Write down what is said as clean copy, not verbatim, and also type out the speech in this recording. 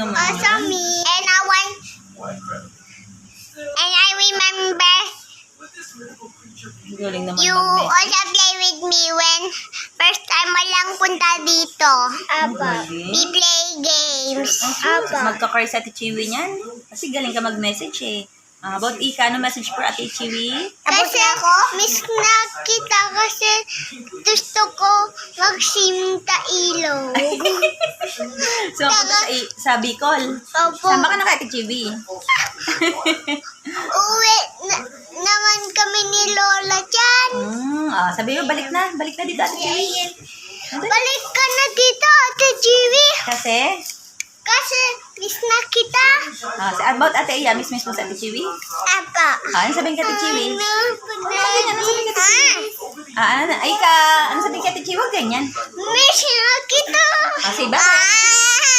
naman Also yan. me. And I remember Galing naman you mag-message. also play with me when first time mo lang punta dito. Galing. We play games. Magka-car sa Ate Chiwi niyan. Kasi galing ka mag-message eh. About Ika, ano message for Ate Chiwi? Kasi miss na kita kasi gusto ko magsimta ilog. So, punta sa Bicol. Opo. Sama ka na kay Ate Chiwi. Uwi naman kami ni Lola dyan. Sabi mo, balik na dito Ate Chiwi. Balik ka na dito, Ate Jiwi. Kasi miss na kita. About Ate Iya, miss mo sa Ate Chiwi? Apa. Ano sabihin ka Ate Chiwi? Ah, Ay ka, ano sabihin ka Ate Chiwi? Huwag ganyan. miss na kita. Sige, bye.